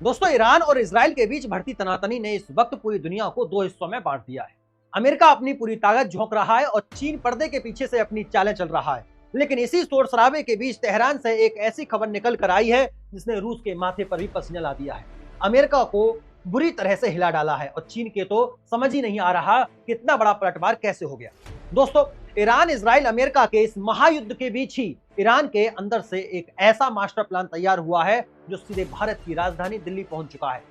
दोस्तों, ईरान और इजराइल के बीच बढ़ती तनातनी ने इस वक्त पूरी दुनिया को दो हिस्सों में बांट दिया है। अमेरिका अपनी पूरी ताकत झोंक रहा है और चीन पर्दे के पीछे से अपनी चालें चल रहा है। लेकिन इसी शोर शराबे के बीच तेहरान से एक ऐसी खबर निकल कर आई है जिसने रूस के माथे पर भी पसीना ला दिया है। अमेरिका को बुरी तरह से हिला डाला है और चीन के तो समझ ही नहीं आ रहा कि इतना बड़ा पलटवार कैसे हो गया। दोस्तों, ईरान इजराइल अमेरिका के इस महायुद्ध के बीच ही ईरान के अंदर से एक ऐसा मास्टर प्लान तैयार हुआ है जो सीधे भारत की राजधानी दिल्ली पहुंच चुका है।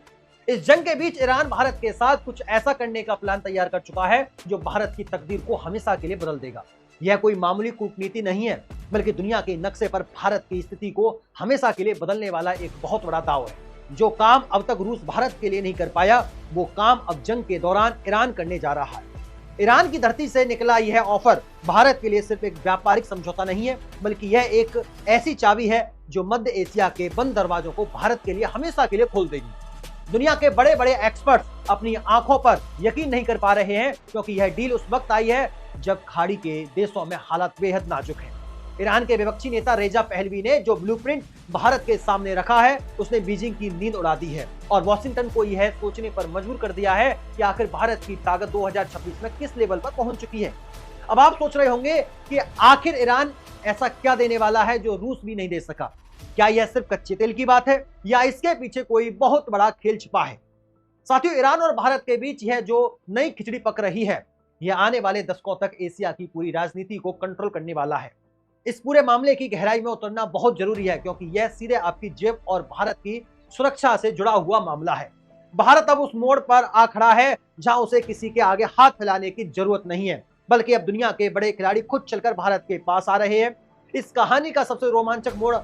इस जंग के बीच ईरान भारत के साथ कुछ ऐसा करने का प्लान तैयार कर चुका है जो भारत की तकदीर को हमेशा के लिए बदल देगा। यह कोई मामूली कूटनीति नहीं है, बल्कि दुनिया के नक्शे पर भारत की स्थिति को हमेशा के लिए बदलने वाला एक बहुत बड़ा दांव है। जो काम अब तक रूस भारत के लिए नहीं कर पाया, वो काम अब जंग के दौरान ईरान करने जा रहा है। ईरान की धरती से निकला यह ऑफर भारत के लिए सिर्फ एक व्यापारिक समझौता नहीं है, बल्कि यह एक ऐसी चाबी है जो मध्य एशिया के बंद दरवाजों को भारत के लिए हमेशा के लिए खोल देगी। दुनिया के बड़े बड़े एक्सपर्ट्स अपनी आंखों पर यकीन नहीं कर पा रहे हैं, क्योंकि यह डील उस वक्त आई है जब खाड़ी के देशों में हालात बेहद नाजुक हैं। ईरान के विपक्षी नेता रेजा पहलवी ने जो ब्लूप्रिंट भारत के सामने रखा है, उसने बीजिंग की नींद उड़ा दी है और वॉशिंगटन को यह सोचने पर मजबूर कर दिया है कि आखिर भारत की ताकत 2026 में किस लेवल पर पहुंच चुकी है। अब आप सोच रहे होंगे कि आखिर ईरान ऐसा क्या देने वाला है जो रूस भी नहीं दे सका। क्या यह सिर्फ कच्चे तेल की बात है या इसके पीछे कोई बहुत बड़ा खेल छिपा है? साथियों, ईरान और भारत के बीच यह जो नई खिचड़ी पक रही है, यह आने वाले दशकों तक एशिया की पूरी राजनीति को कंट्रोल करने वाला है। इस पूरे मामले की गहराई में उतरना बहुत जरूरी है, क्योंकि यह सीधे आपकी जेब और भारत की सुरक्षा से जुड़ा हुआ मामला है। भारत अब उस मोड़ पर आ खड़ा है जहां उसे किसी के आगे हाथ फैलाने की जरूरत नहीं है, बल्कि अब दुनिया के बड़े खिलाड़ी खुद चलकर भारत के पास आ रहे हैं। इस कहानी का सबसे रोमांचक मोड़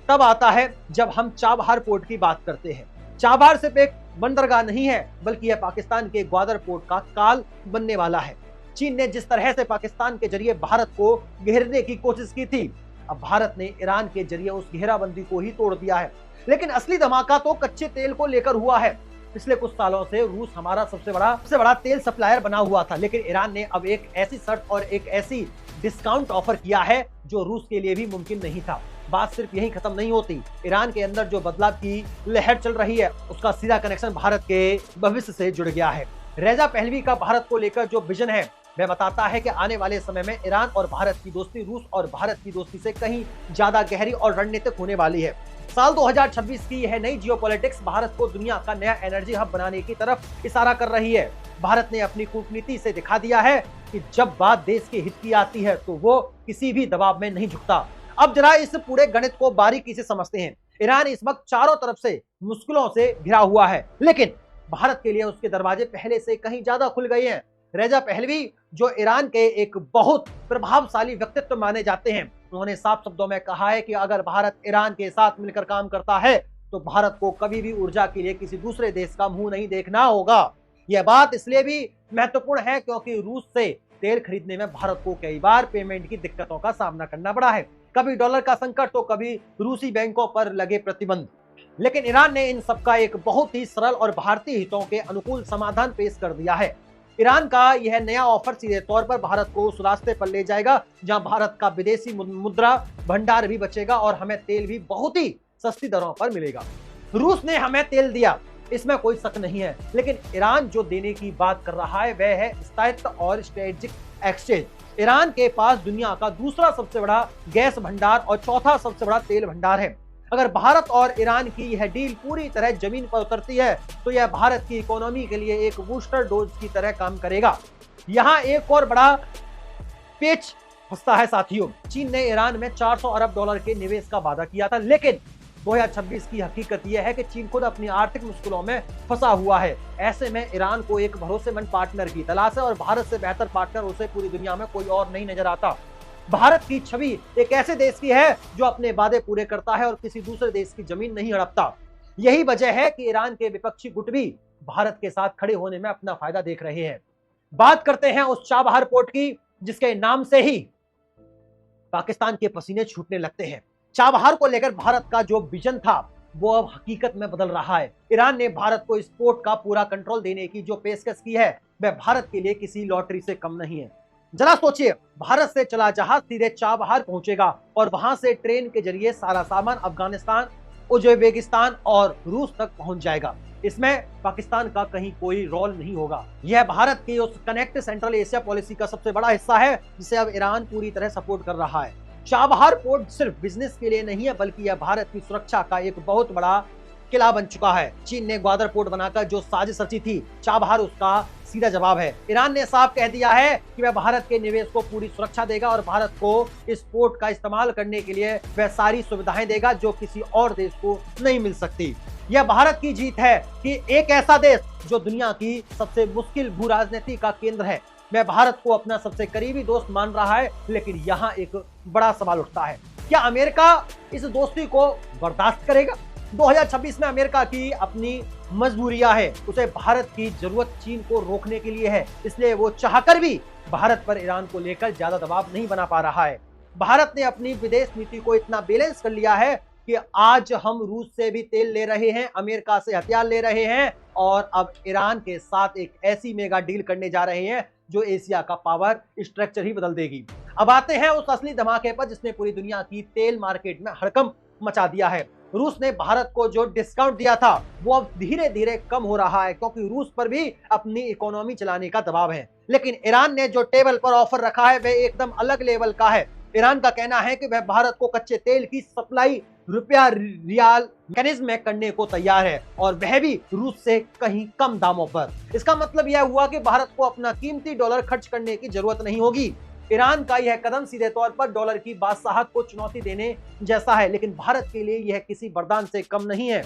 तब आता है जब हम चाबहार पोर्ट की बात करते हैं। चाबहार सिर्फ एक बंदरगाह नहीं है, बल्कि यह पाकिस्तान के ग्वादर पोर्ट का काल बनने वाला है। चीन ने जिस तरह से पाकिस्तान के जरिए भारत को घेरने की कोशिश की थी, अब भारत ने ईरान के जरिए उस घेराबंदी को ही तोड़ दिया है। लेकिन असली धमाका तो कच्चे तेल को लेकर हुआ है। पिछले कुछ सालों से रूस हमारा सबसे बड़ा तेल सप्लायर बना हुआ था, लेकिन ईरान ने अब एक ऐसी शर्त और एक ऐसी डिस्काउंट ऑफर किया है जो रूस के लिए भी मुमकिन नहीं था। बात सिर्फ यही खत्म नहीं होती। ईरान के अंदर जो बदलाव की लहर चल रही है, उसका सीधा कनेक्शन भारत के भविष्य से जुड़ गया है। रेजा पहलवी का भारत को लेकर जो विजन है, वह बताता है कि आने वाले समय में ईरान और भारत की दोस्ती रूस और भारत की दोस्ती से कहीं ज्यादा गहरी और रणनीतिक होने वाली है। साल 2026 की यह नई जियोपॉलिटिक्स भारत को दुनिया का नया एनर्जी हब बनाने की तरफ इशारा कर रही है। भारत ने अपनी कूटनीति से दिखा दिया है कि जब बात देश के हित की आती है तो वो किसी भी दबाव में नहीं झुकता। अब जरा इस पूरे गणित को बारीकी से समझते हैं। ईरान इस वक्त चारों तरफ से मुश्किलों से घिरा हुआ है, लेकिन भारत के लिए उसके दरवाजे पहले से कहीं ज्यादा खुल गए हैं। रेजा पहलवी, जो ईरान के एक बहुत प्रभावशाली व्यक्तित्व माने जाते हैं, उन्होंने साफ शब्दों में कहा है कि अगर भारत ईरान के साथ मिलकर काम करता है तो भारत को कभी भी ऊर्जा के लिए किसी दूसरे देश का मुंह नहीं देखना होगा। यह बात इसलिए भी महत्वपूर्ण है क्योंकि रूस से तेल खरीदने में भारत को कई बार पेमेंट की दिक्कतों का सामना करना पड़ा है। कभी डॉलर का संकट तो कभी रूसी बैंकों पर लगे प्रतिबंध। लेकिन ईरान ने इन सबका एक बहुत ही सरल और भारतीय हितों के अनुकूल समाधान पेश कर दिया है। ईरान का यह नया ऑफर सीधे तौर पर भारत को उस रास्ते पर ले जाएगा जहां भारत का विदेशी मुद्रा भंडार भी बचेगा और हमें तेल भी बहुत ही सस्ती दरों पर मिलेगा। रूस ने हमें तेल दिया, इसमें कोई शक नहीं है, लेकिन ईरान जो देने की बात कर रहा है वह है स्थायित्व और स्ट्रेटेजिक एक्सचेंज। ईरान के पास दुनिया का दूसरा सबसे बड़ा गैस भंडार और चौथा सबसे बड़ा तेल भंडार है। अगर भारत और ईरान की यह डील पूरी तरह जमीन पर उतरती है तो यह भारत की इकोनॉमी के लिए एक बूस्टर डोज की तरह काम करेगा। यहां एक और बड़ा पेच फंसता है साथियों। चीन ने ईरान में 400 अरब डॉलर के निवेश का वादा किया था, लेकिन 2026 की हकीकत यह है कि चीन खुद अपनी आर्थिक मुश्किलों में फंसा हुआ है। ऐसे में ईरान को एक भरोसेमंद पार्टनर की तलाश है और भारत से बेहतर पार्टनर उसे पूरी दुनिया में कोई और नहीं नजर आता। भारत की छवि एक ऐसे देश की है जो अपने वादे पूरे करता है और किसी दूसरे देश की जमीन नहीं हड़पता। यही वजह है कि ईरान के विपक्षी गुट भी भारत के साथ खड़े होने में अपना फायदा देख रहे हैं। बात करते हैं उस चाबहार पोर्ट की जिसके नाम से ही पाकिस्तान के पसीने छूटने लगते हैं। चाबहार को लेकर भारत का जो विजन था वो अब हकीकत में बदल रहा है। ईरान ने भारत को इस पोर्ट का पूरा कंट्रोल देने की जो पेशकश की है, वह भारत के लिए किसी लॉटरी से कम नहीं है। जरा सोचिए, भारत से चला जहाज सीधे चाबहार पहुंचेगा और वहां से ट्रेन के जरिए सारा सामान अफगानिस्तान उज्बेकिस्तान और रूस तक पहुंच जाएगा। इसमें पाकिस्तान का कहीं कोई रोल नहीं होगा। यह भारत की उस कनेक्ट सेंट्रल एशिया पॉलिसी का सबसे बड़ा हिस्सा है जिसे अब ईरान पूरी तरह सपोर्ट कर रहा है। चाबहार पोर्ट सिर्फ बिजनेस के लिए नहीं है, बल्कि यह भारत की सुरक्षा का एक बहुत बड़ा किला बन चुका है। चीन ने ग्वादर पोर्ट बनाकर जो साजिश रची थी, चाबहार उसका सीधा जवाब है। ईरान ने साफ कह दिया है कि वह भारत के निवेश को पूरी सुरक्षा देगा और भारत को इस पोर्ट का इस्तेमाल करने के लिए वह सारी सुविधाएं देगा जो किसी और देश को नहीं मिल सकती। यह भारत की जीत है कि एक ऐसा देश जो दुनिया की सबसे मुश्किल भू राजनीति का केंद्र है, वह भारत को अपना सबसे करीबी दोस्त मान रहा है। लेकिन यहाँ एक बड़ा सवाल उठता है, क्या अमेरिका इस दोस्ती को बर्दाश्त करेगा? 2026 में अमेरिका की अपनी मजबूरियां है, उसे भारत की जरूरत चीन को रोकने के लिए है, इसलिए वो चाहकर भी भारत पर ईरान को लेकर ज्यादा दबाव नहीं बना पा रहा है। भारत ने अपनी विदेश नीति को इतना बैलेंस कर लिया है कि आज हम रूस से भी तेल ले रहे हैं, अमेरिका से हथियार ले रहे हैं और अब ईरान के साथ एक ऐसी मेगा डील करने जा रहे हैं जो एशिया का पावर स्ट्रक्चर ही बदल देगी। अब आते हैं उस असली धमाके पर जिसने पूरी दुनिया की तेल मार्केट में हड़कंप मचा दिया है। रूस ने भारत को जो डिस्काउंट दिया था वो अब धीरे धीरे कम हो रहा है, क्योंकि रूस पर भी अपनी इकोनॉमी चलाने का दबाव है। लेकिन ईरान ने जो टेबल पर ऑफर रखा है वह एकदम अलग लेवल का है। ईरान का कहना है कि वह भारत को कच्चे तेल की सप्लाई रुपया रियाल मैकेनिज्म में करने को तैयार है और वह भी रूस से कहीं कम दामों पर। इसका मतलब यह हुआ कि भारत को अपना कीमती डॉलर खर्च करने की जरूरत नहीं होगी। ईरान का यह कदम सीधे तौर पर डॉलर की बादशाहत को चुनौती देने जैसा है, लेकिन भारत के लिए यह किसी वरदान से कम नहीं है।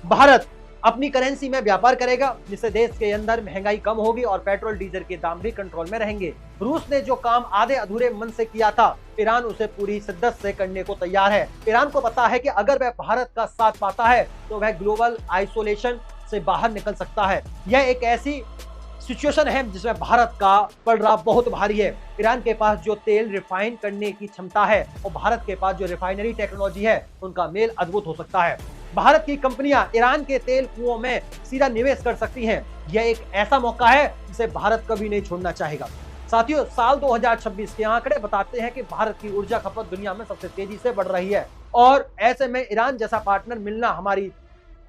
भारत अपनी करेंसी में व्यापार करेगा जिससे देश के अंदर महंगाई कम होगी और पेट्रोल डीजल के दाम भी कंट्रोल में रहेंगे। रूस ने जो काम आधे अधूरे मन से किया था, ईरान उसे पूरी शिद्दत से करने को तैयार है। ईरान को पता है कि अगर वह भारत का साथ पाता है तो वह ग्लोबल आइसोलेशन से बाहर निकल सकता है। यह एक ऐसी सिचुएशन है जिसमें भारत का पलड़ा बहुत भारी है। ईरान के पास जो तेल रिफाइन करने की क्षमता है और भारत के पास जो रिफाइनरी टेक्नोलॉजी है, उनका मेल अद्भुत हो सकता है। भारत की कंपनियां ईरान के तेल कुओं में सीधा निवेश कर सकती हैं। यह एक ऐसा मौका है जिसे भारत कभी नहीं छोड़ना चाहेगा। साथियों, साल 2026 के आंकड़े बताते हैं कि भारत की ऊर्जा खपत दुनिया में सबसे तेजी से बढ़ रही है और ऐसे में ईरान जैसा पार्टनर मिलना हमारी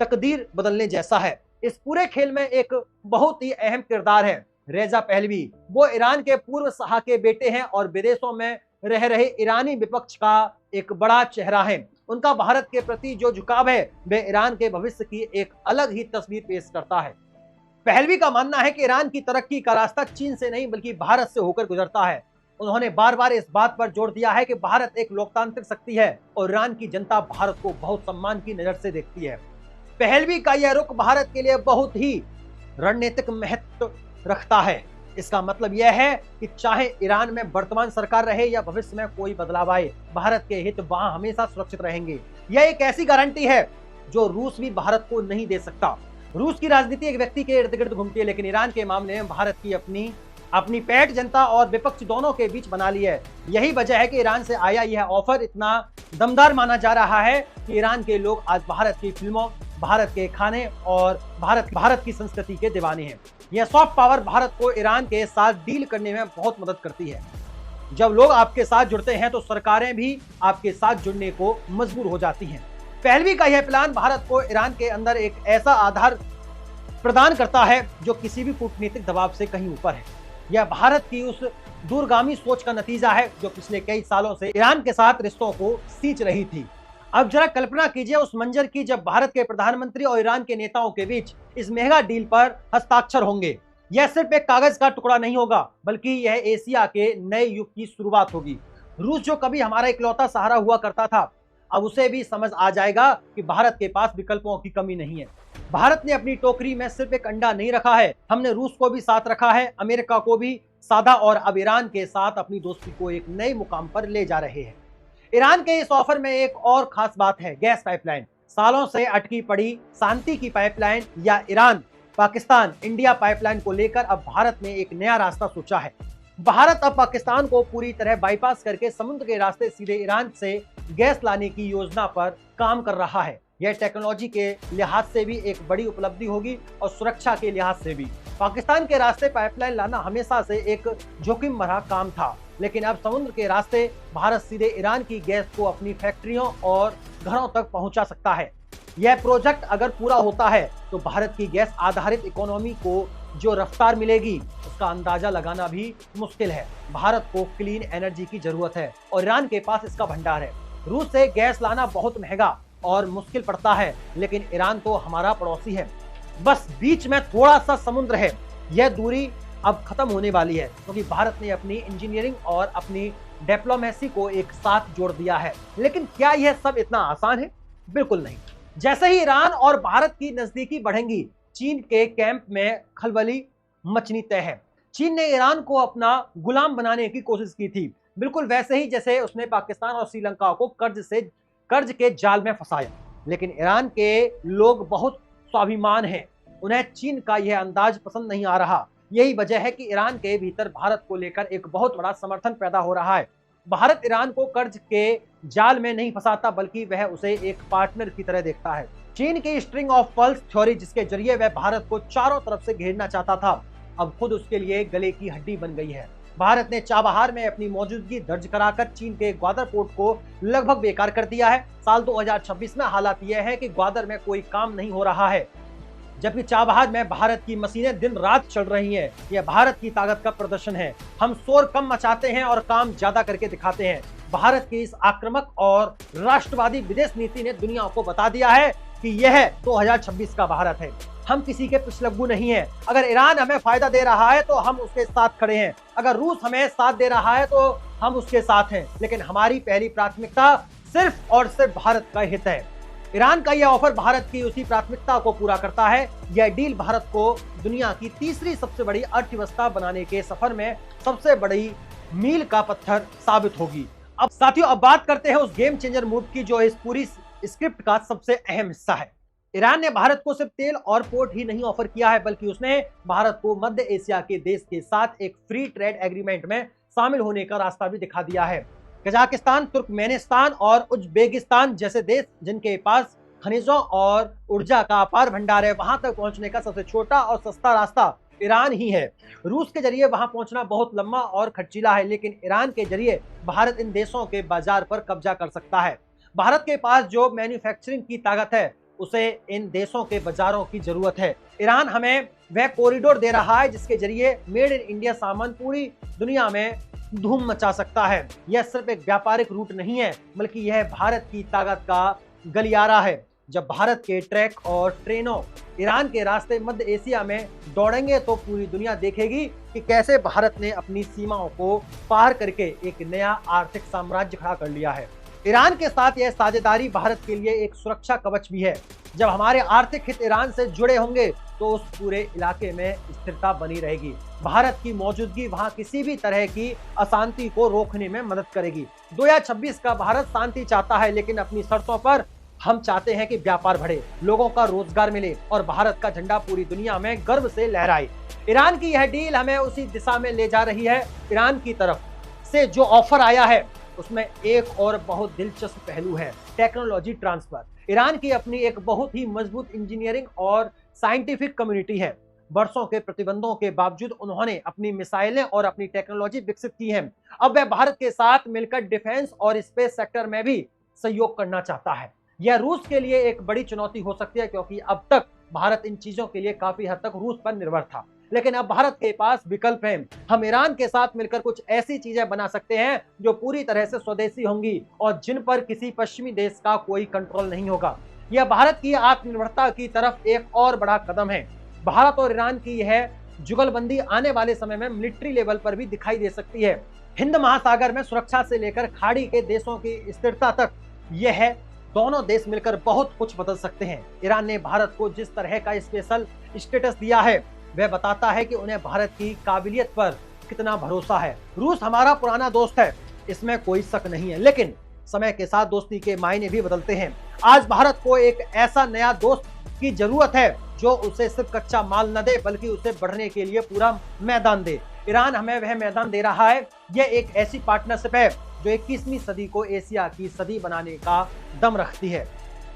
तकदीर बदलने जैसा है। इस पूरे खेल में एक बहुत ही अहम किरदार है रेजा पहलवी। वो ईरान के पूर्व शाह के बेटे हैं और विदेशों में रह रहे ईरानी विपक्ष का एक बड़ा चेहरा है। उनका भारत के प्रति जो झुकाव है वह ईरान के भविष्य की एक अलग ही तस्वीर पेश करता है। पहलवी का मानना है कि ईरान की तरक्की का रास्ता चीन से नहीं बल्कि भारत से होकर गुजरता है। उन्होंने बार बार इस बात पर जोर दिया है कि भारत एक लोकतांत्रिक शक्ति है और ईरान की जनता भारत को बहुत सम्मान की नजर से देखती है। पहलवी का यह रुख भारत के लिए बहुत ही रणनीतिक महत्व रखता है। इसका मतलब यह है कि चाहे ईरान में वर्तमान सरकार रहे या भविष्य में कोई बदलाव आए, भारत के हित वहां हमेशा सुरक्षित रहेंगे। यह एक ऐसी गारंटी है जो रूस भी भारत को नहीं दे सकता। रूस की राजनीति एक व्यक्ति के इर्द गिर्द घूमती है, लेकिन ईरान के मामले में भारत की अपनी पैठ जनता और विपक्ष दोनों के बीच बना ली है। यही वजह है कि ईरान से आया यह ऑफर इतना दमदार माना जा रहा है कि ईरान के लोग आज भारत की फिल्मों, भारत के खाने और भारत की संस्कृति के दीवाने हैं। यह सॉफ्ट पावर भारत को ईरान के साथ डील करने में बहुत मदद करती है। जब लोग आपके साथ जुड़ते हैं तो सरकारें भी आपके साथ जुड़ने को मजबूर हो जाती हैं। पहलवी का यह प्लान भारत को ईरान के अंदर एक ऐसा आधार प्रदान करता है जो किसी भी कूटनीतिक दबाव से कहीं ऊपर है। यह भारत की उस दूरगामी सोच का नतीजा है जो पिछले कई सालों से ईरान के साथ रिश्तों को सींच रही थी। अब जरा कल्पना कीजिए उस मंजर की जब भारत के प्रधानमंत्री और ईरान के नेताओं के बीच इस मेगा डील पर हस्ताक्षर होंगे। यह सिर्फ एक कागज का टुकड़ा नहीं होगा, बल्कि यह एशिया के नए युग की शुरुआत होगी। रूस जो कभी हमारा इकलौता सहारा हुआ करता था, अब उसे भी समझ आ जाएगा कि भारत के पास विकल्पों की कमी नहीं है। भारत ने अपनी टोकरी में सिर्फ एक अंडा नहीं रखा है, हमने रूस को भी साथ रखा है, अमेरिका को भी साधा और अब ईरान के साथ अपनी दोस्ती को एक नए मुकाम पर ले जा रहे हैं। ईरान के इस ऑफर में एक और खास बात है, गैस पाइपलाइन। सालों से अटकी पड़ी शांति की पाइपलाइन या ईरान पाकिस्तान इंडिया पाइपलाइन को लेकर अब भारत ने एक नया रास्ता सोचा है। भारत अब पाकिस्तान को पूरी तरह बाईपास करके समुद्र के रास्ते सीधे ईरान से गैस लाने की योजना पर काम कर रहा है। यह टेक्नोलॉजी के लिहाज से भी एक बड़ी उपलब्धि होगी और सुरक्षा के लिहाज से भी। पाकिस्तान के रास्ते पाइपलाइन लाना हमेशा से एक जोखिम भरा काम था, लेकिन अब समुद्र के रास्ते भारत सीधे ईरान की गैस को अपनी फैक्ट्रियों और घरों तक पहुंचा सकता है। यह प्रोजेक्ट अगर पूरा होता है तो भारत की गैस आधारित इकोनॉमी को जो रफ्तार मिलेगी उसका अंदाजा लगाना भी मुश्किल है। भारत को क्लीन एनर्जी की जरूरत है और ईरान के पास इसका भंडार है। रूस से गैस लाना बहुत महंगा और मुश्किल पड़ता है, लेकिन ईरान तो हमारा पड़ोसी है, बस बीच में थोड़ा सा समुद्र है। यह दूरी अब खत्म होने वाली है क्योंकि भारत ने अपनी इंजीनियरिंग और अपनी डिप्लोमेसी को एक साथ जोड़ दिया है। लेकिन क्या यह सब इतना आसान है? बिल्कुल नहीं। जैसे ही ईरान और भारत की नजदीकी बढ़ेंगी, चीन के कैंप में खलबली मचनी तय है। चीन ने ईरान को अपना गुलाम बनाने की कोशिश की थी, बिल्कुल वैसे ही जैसे उसने पाकिस्तान और श्रीलंका को कर्ज के जाल में फंसाया। लेकिन ईरान के लोग बहुत स्वाभिमान हैं, उन्हें चीन का यह अंदाज पसंद नहीं आ रहा। यही वजह है कि ईरान के भीतर भारत को लेकर एक बहुत बड़ा समर्थन पैदा हो रहा है। भारत ईरान को कर्ज के जाल में नहीं फंसाता, बल्कि वह उसे एक पार्टनर की तरह देखता है। चीन की स्ट्रिंग ऑफ पर्ल्स थ्योरी, जिसके जरिए वह भारत को चारों तरफ से घेरना चाहता था, अब खुद उसके लिए गले की हड्डी बन गई है। भारत ने चाबहार में अपनी मौजूदगी दर्ज कराकर चीन के ग्वादर पोर्ट को लगभग बेकार कर दिया है। साल 2026 में हालात यह है कि ग्वादर में कोई काम नहीं हो रहा है, जबकि चाबहार में भारत की मशीनें दिन रात चल रही हैं। यह भारत की ताकत का प्रदर्शन है। हम शोर कम मचाते हैं और काम ज्यादा करके दिखाते हैं। भारत की इस आक्रामक और राष्ट्रवादी विदेश नीति ने दुनिया को बता दिया है कि यह 2026 का भारत है। हम किसी के पिछलग्गू नहीं है। अगर ईरान हमें फायदा दे रहा है तो हम उसके साथ खड़े हैं, अगर रूस हमें साथ दे रहा है तो हम उसके साथ हैं, लेकिन हमारी पहली प्राथमिकता सिर्फ और सिर्फ भारत का हित है। ईरान का यह ऑफर भारत की उसी प्राथमिकता को पूरा करता है। यह डील भारत को दुनिया की तीसरी सबसे बड़ी अर्थव्यवस्था बनाने के सफर में सबसे बड़ी मील का पत्थर साबित होगी। अब साथियों, अब बात करते हैं उस गेम चेंजर मूव की जो इस पूरी स्क्रिप्ट का सबसे अहम हिस्सा है। ईरान ने भारत को सिर्फ तेल और पोर्ट ही नहीं ऑफर किया है, बल्कि उसने भारत को मध्य एशिया के देश के साथ एक फ्री ट्रेड एग्रीमेंट में शामिल होने का रास्ता भी दिखा दिया है। कजाकिस्तान, तुर्कमेनिस्तान और उज्बेकिस्तान जैसे देश जिनके पास खनिजों और ऊर्जा का अपार भंडार है, वहां तक पहुंचने का सबसे छोटा और सस्ता रास्ता ईरान ही है। रूस के जरिए वहां पहुंचना बहुत लंबा और खर्चीला है, लेकिन ईरान के जरिए भारत इन देशों के बाजार पर कब्जा कर सकता है। भारत के पास जो मैन्युफैक्चरिंग की ताकत है, उसे इन देशों के बाजारों की जरूरत है। ईरान हमें वह कॉरिडोर दे रहा है जिसके जरिए मेड इन इंडिया सामान पूरी दुनिया में धूम मचा सकता है। यह सिर्फ एक व्यापारिक रूट नहीं है, बल्कि यह भारत की ताकत का गलियारा है। जब भारत के ट्रक और ट्रेनों ईरान के रास्ते मध्य एशिया में दौड़ेंगे तो पूरी दुनिया देखेगी कि कैसे भारत ने अपनी सीमाओं को पार करके एक नया आर्थिक साम्राज्य खड़ा कर लिया है। ईरान के साथ यह साझेदारी भारत के लिए एक सुरक्षा कवच भी है। जब हमारे आर्थिक हित ईरान से जुड़े होंगे तो उस पूरे इलाके में स्थिरता बनी रहेगी। भारत की मौजूदगी वहां किसी भी तरह की अशांति को रोकने में मदद करेगी। 2026 का भारत शांति चाहता है, लेकिन अपनी शर्तों पर। हम चाहते हैं कि व्यापार बढ़े, लोगों का रोजगार मिले और भारत का झंडा पूरी दुनिया में गर्व से लहराए। ईरान की यह डील हमें उसी दिशा में ले जा रही है। ईरान की तरफ से जो ऑफर आया है उसमें एक और बहुत दिलचस्प पहलू है, टेक्नोलॉजी ट्रांसफर। ईरान की अपनी एक बहुत ही मजबूत इंजीनियरिंग और साइंटिफिक कम्युनिटी है। वर्षों के प्रतिबंधों के बावजूद उन्होंने अपनी मिसाइलें और अपनी टेक्नोलॉजी विकसित की है। अब वह भारत के साथ मिलकर डिफेंस और स्पेस सेक्टर में भी सहयोग करना चाहता है। यह रूस के लिए एक बड़ी चुनौती हो सकती है, क्योंकि अब तक भारत इन चीजों के लिए काफी हद तक रूस पर निर्भर था, लेकिन अब भारत के पास विकल्प है। हम ईरान के साथ मिलकर कुछ ऐसी चीजें बना सकते हैं जो पूरी तरह से स्वदेशी होंगी और जिन पर किसी पश्चिमी देश का कोई कंट्रोल नहीं होगा। यह भारत की आत्मनिर्भरता की तरफ एक और बड़ा कदम है। भारत और ईरान की यह जुगलबंदी आने वाले समय में मिलिट्री लेवल पर भी दिखाई दे सकती है। हिंद महासागर में सुरक्षा से लेकर खाड़ी के देशों की स्थिरता तक यह दोनों देश मिलकर बहुत कुछ बदल सकते हैं। ईरान ने भारत को जिस तरह का स्पेशल स्टेटस दिया है वह बताता है कि उन्हें भारत की काबिलियत पर कितना भरोसा है। रूस हमारा पुराना दोस्त है, इसमें कोई शक नहीं है, लेकिन समय के साथ दोस्ती के मायने भी बदलते हैं। आज भारत को एक ऐसा नया दोस्त की जरूरत है जो उसे सिर्फ कच्चा माल न दे, बल्कि उसे बढ़ने के लिए पूरा मैदान दे। ईरान हमें वह मैदान दे रहा है। यह एक ऐसी पार्टनरशिप है जो 21वीं सदी को एशिया की सदी बनाने का दम रखती है।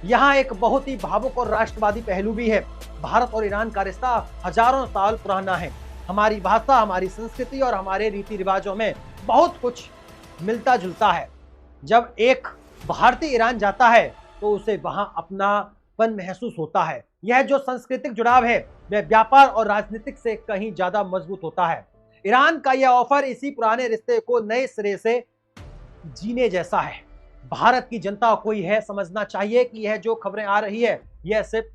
यहाँ एक बहुत ही भावुक और राष्ट्रवादी पहलू भी है। भारत और ईरान का रिश्ता हजारों साल पुराना है। हमारी भाषा, हमारी संस्कृति और हमारे रीति रिवाजों में बहुत कुछ मिलता जुलता है। जब एक भारतीय ईरान जाता है तो उसे वहां अपना महसूस होता है। यह जो सांस्कृतिक जुड़ाव है वह व्यापार और राजनीतिक से कहीं ज्यादा मजबूत होता है। ईरान का यह ऑफर इसी पुराने रिश्ते को नए सिरे से जीने जैसा है। भारत की जनता को यह समझना चाहिए कि यह जो खबरें आ रही है यह सिर्फ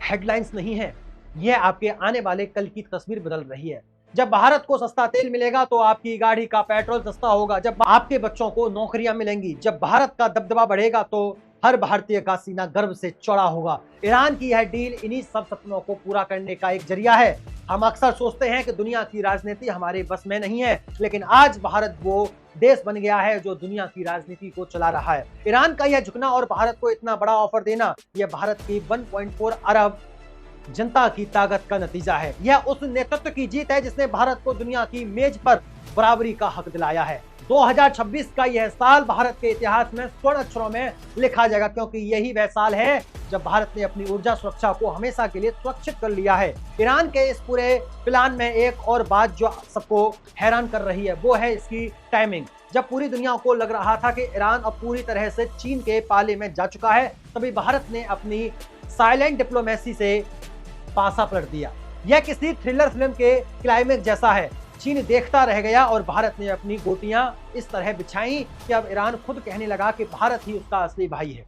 हेडलाइंस नहीं है, यह आपके आने वाले कल की तस्वीर बदल रही है। जब भारत को सस्ता तेल मिलेगा तो आपकी गाड़ी का पेट्रोल सस्ता होगा, जब आपके बच्चों को नौकरियां मिलेंगी, जब भारत का दबदबा बढ़ेगा तो हर भारतीय का सीना गर्व से चौड़ा होगा। ईरान की यह डील इन्हीं सब सपनों को पूरा करने का एक जरिया है। हम अक्सर सोचते हैं कि दुनिया की राजनीति हमारे बस में नहीं है, लेकिन आज भारत वो देश बन गया है जो दुनिया की राजनीति को चला रहा है। ईरान का यह झुकना और भारत को इतना बड़ा ऑफर देना, यह भारत की 1.4 अरब जनता की ताकत का नतीजा है। यह उस नेतृत्व की जीत है जिसने भारत को दुनिया की मेज पर बराबरी का हक दिलाया है। 2026 का यह साल भारत के इतिहास में स्वर्ण अक्षरों में लिखा जाएगा, क्योंकि यही वह साल है जब भारत ने अपनी ऊर्जा सुरक्षा को हमेशा के लिए सुरक्षित कर लिया है। ईरान के इस पूरे प्लान में एक और बात जो सबको हैरान कर रही है वो है इसकी टाइमिंग। जब पूरी दुनिया को लग रहा था कि ईरान अब पूरी तरह से चीन के पाले में जा चुका है, तभी भारत ने अपनी साइलेंट डिप्लोमेसी से पासा पलट दिया। यह किसी थ्रिलर फिल्म के क्लाइमेक्स जैसा है। चीन देखता रह गया और भारत ने अपनी गोटियां इस तरह बिछाई कि अब ईरान खुद कहने लगा कि भारत ही उसका असली भाई है।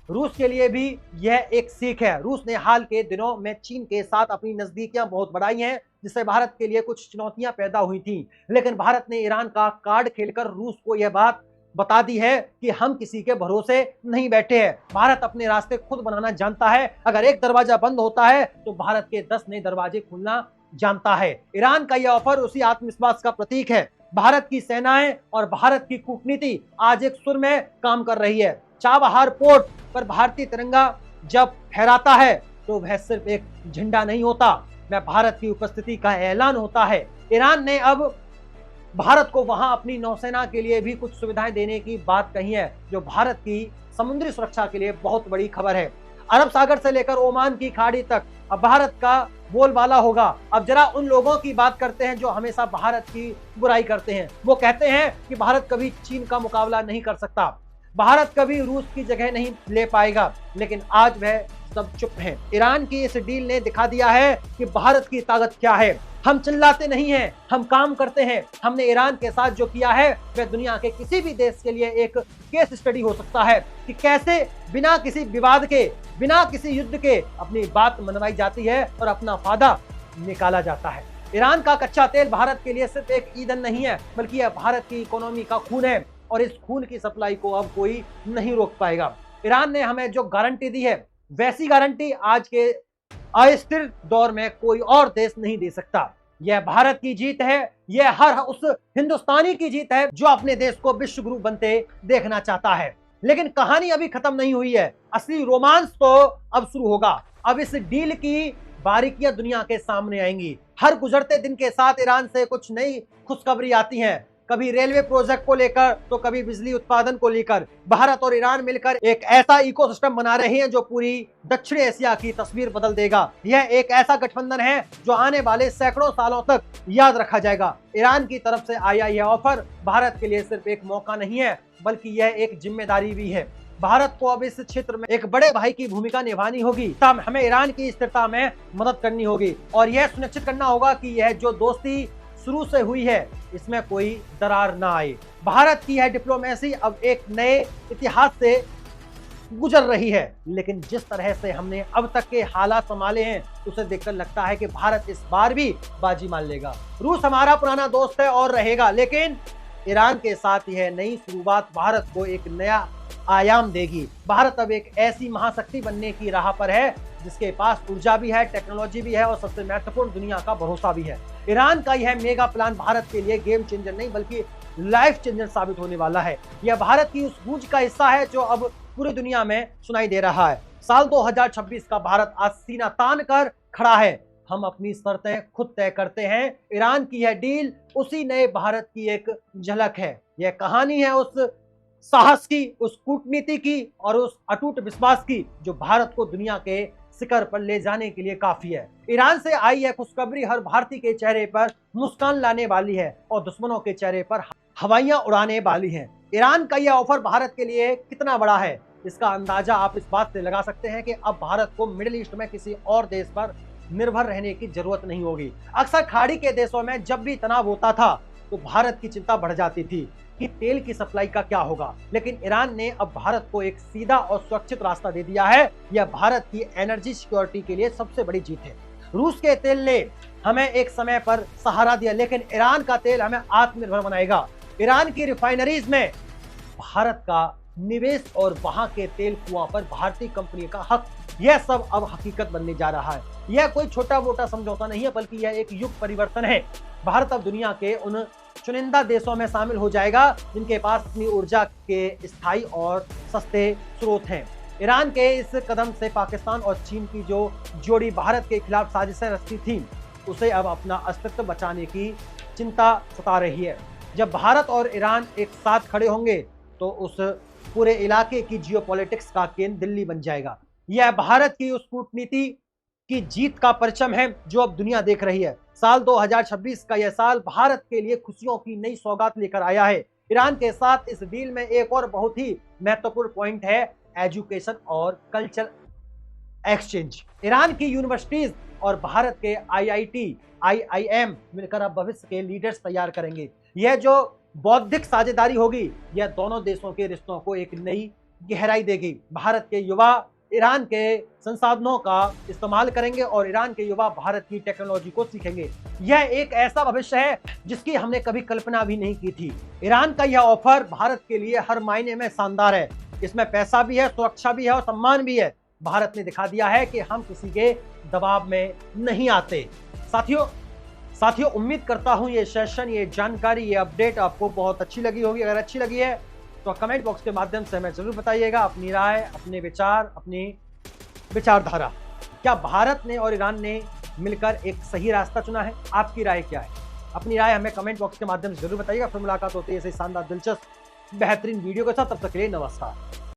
रूस के लिए भी यह एक सीख है। रूस ने हाल के दिनों में चीन के साथ अपनी नजदीकियां बहुत बढ़ाई हैं, जिससे भारत के लिए कुछ चुनौतियां पैदा हुई थीं। लेकिन भारत ने ईरान का कार्ड खेलकर रूस को यह बात बता दी है कि हम किसी के भरोसे नहीं बैठे हैं। भारत अपने रास्ते खुद बनाना जानता है। अगर एक दरवाजा बंद होता है तो भारत के 10 नए दरवाजे खुलना जानता है। ईरान का यह ऑफर उसी आत्मविश्वास का प्रतीक है। भारत की सेनाएं और भारत की कूटनीति आज एक सुर में काम कर रही है। चाबहार पोर्ट पर भारतीय तिरंगा जब फहराता है तो वह सिर्फ एक झंडा नहीं होता, वह भारत की उपस्थिति का ऐलान होता है। ईरान ने अब भारत को वहां अपनी नौसेना के लिए भी कुछ सुविधाएं देने की बात कही है, जो भारत की समुद्री सुरक्षा के लिए बहुत बड़ी खबर है। अरब सागर से लेकर ओमान की खाड़ी तक अब भारत का बोलबाला होगा। अब जरा उन लोगों की बात करते हैं जो हमेशा भारत की बुराई करते हैं। वो कहते हैं कि भारत कभी चीन का मुकाबला नहीं कर सकता, भारत कभी रूस की जगह नहीं ले पाएगा, लेकिन आज वह सब चुप हैं। ईरान की इस डील ने दिखा दिया है कि भारत की ताकत क्या है। हम चिल्लाते नहीं हैं, हम काम करते हैं। हमने ईरान के साथ जो किया है वह दुनिया के किसी भी देश के लिए एक केस स्टडी हो सकता है कि कैसे बिना किसी विवाद के, बिना किसी युद्ध के अपनी बात मनवाई जाती है और अपना फायदा निकाला जाता है। ईरान का कच्चा तेल भारत के लिए सिर्फ एक ईंधन नहीं है, बल्कि यह भारत की इकोनॉमी का खून है और इस खून की सप्लाई को अब कोई नहीं रोक पाएगा। ईरान ने हमें जो गारंटी दी है वैसी गारंटी आज के अस्थिर दौर में कोई और देश नहीं दे सकता। यह भारत की जीत है, यह हर उस हिंदुस्तानी की जीत है जो अपने देश को विश्व गुरु बनते देखना चाहता है। लेकिन कहानी अभी खत्म नहीं हुई है, असली रोमांस तो अब शुरू होगा। अब इस डील की बारीकियां दुनिया के सामने आएंगी। हर गुजरते दिन के साथ ईरान से कुछ नई खुशखबरी आती हैं, कभी रेलवे प्रोजेक्ट को लेकर तो कभी बिजली उत्पादन को लेकर। भारत और ईरान मिलकर एक ऐसा इकोसिस्टम बना रहे हैं जो पूरी दक्षिण एशिया की तस्वीर बदल देगा। यह एक ऐसा गठबंधन है जो आने वाले सैकड़ों सालों तक याद रखा जाएगा। ईरान की तरफ से आया यह ऑफर भारत के लिए सिर्फ एक मौका नहीं है, बल्कि यह एक जिम्मेदारी भी है। भारत को अब इस क्षेत्र में एक बड़े भाई की भूमिका निभानी होगी। हमें ईरान की स्थिरता में मदद करनी होगी और यह सुनिश्चित करना होगा कि यह जो दोस्ती शुरू से हुई है इसमें कोई दरार ना आए। भारत की यह डिप्लोमेसी अब एक नए इतिहास से गुजर रही है, लेकिन जिस तरह से हमने अब तक के हालात संभाले हैं उसे देखकर लगता है कि भारत इस बार भी बाजी मान लेगा। रूस हमारा पुराना दोस्त है और रहेगा, लेकिन ईरान के साथ यह नई शुरुआत भारत को एक नया आयाम देगी। भारत अब एक ऐसी महाशक्ति बनने की राह पर है जिसके पास ऊर्जा भी है, टेक्नोलॉजी भी है और सबसे महत्वपूर्ण दुनिया का भरोसा भी है। ईरान का यह मेगा प्लान भारत के लिए गेम चेंजर नहीं बल्कि लाइफ चेंजर साबित होने वाला है। यह भारत की उस गूंज का हिस्सा है जो अब पूरी दुनिया में सुनाई दे रहा है। साल 2026 का भारत आज सीना तान कर खड़ा है। हम अपनी शर्तें खुद तय करते हैं। ईरान की यह डील उसी नए भारत की एक झलक है। यह कहानी है उस साहस की, उस कूटनीति की और उस अटूट विश्वास की जो भारत को दुनिया के शिखर पर ले जाने के लिए काफी है। ईरान से आई यह खुशखबरी हर भारतीय के चेहरे पर मुस्कान लाने वाली है और दुश्मनों के चेहरे पर हवाइयां उड़ाने वाली है। ईरान का यह ऑफर भारत के लिए कितना बड़ा है इसका अंदाजा आप इस बात से लगा सकते हैं कि अब भारत को मिडिल ईस्ट में किसी और देश पर निर्भर रहने की जरूरत नहीं होगी। अक्सर खाड़ी के देशों में जब भी तनाव होता था तो भारत की चिंता बढ़ जाती थी कि तेल की सप्लाई का क्या होगा, लेकिन ईरान ने अब भारत को एक सीधा और सुरक्षित रास्ता दे दिया है। यह भारत की एनर्जी सिक्योरिटी के लिए सबसे बड़ी जीत है। रूस के तेल ने हमें एक समय पर सहारा दिया, लेकिन ईरान का तेल हमें आत्मनिर्भर बनाएगा। ईरान की रिफाइनरीज में भारत का निवेश और वहां के तेल कुआं पर भारतीय कंपनी का हक, यह सब अब हकीकत बनने जा रहा है। यह कोई छोटा मोटा समझौता नहीं है, बल्कि यह एक युग परिवर्तन है। भारत अब दुनिया के उन चुनिंदा देशों में शामिल हो जाएगा जिनके पास अपनी ऊर्जा के स्थायी और सस्ते स्रोत हैं। ईरान के इस कदम से पाकिस्तान और चीन की जो जोड़ी भारत के खिलाफ साजिशें रचती थी, उसे अब अपना अस्तित्व बचाने की चिंता सता रही है। जब भारत और ईरान एक साथ खड़े होंगे तो उस पूरे इलाके की जियोपॉलिटिक्स का केंद्र दिल्ली बन जाएगा। यह भारत की उस कूटनीति की जीत का परचम है जो अब दुनिया देख रही है। साल 2026 का यह साल भारत के लिए खुशियों की नई सौगात लेकर आया है। ईरान के साथ इस डील में एक और बहुत ही महत्वपूर्ण पॉइंट है एजुकेशन और कल्चर एक्सचेंज। ईरान की यूनिवर्सिटीज और भारत के आईआईटी, आईआईएम मिलकर अब भविष्य के लीडर्स तैयार करेंगे। यह जो बौद्धिक साझेदारी होगी, यह दोनों देशों के रिश्तों को एक नई गहराई देगी। भारत के युवा ईरान के संसाधनों का इस्तेमाल करेंगे और ईरान के युवा भारत की टेक्नोलॉजी को सीखेंगे। यह एक ऐसा भविष्य है जिसकी हमने कभी कल्पना भी नहीं की थी। ईरान का यह ऑफर भारत के लिए हर मायने में शानदार है। इसमें पैसा भी है, सुरक्षा भी है और सम्मान भी है। भारत ने दिखा दिया है कि हम किसी के दबाव में नहीं आते। साथियों उम्मीद करता हूं ये सेशन, ये जानकारी, ये अपडेट आपको बहुत अच्छी लगी होगी। अगर अच्छी लगी है तो कमेंट बॉक्स के माध्यम से हमें जरूर बताइएगा अपनी राय, अपने विचार, अपनी विचारधारा। क्या भारत ने और ईरान ने मिलकर एक सही रास्ता चुना है? आपकी राय क्या है? अपनी राय हमें कमेंट बॉक्स के माध्यम से जरूर बताइएगा। फिर मुलाकात होती है ऐसे शानदार, दिलचस्प, बेहतरीन वीडियो के साथ। तब तक के लिए नमस्कार।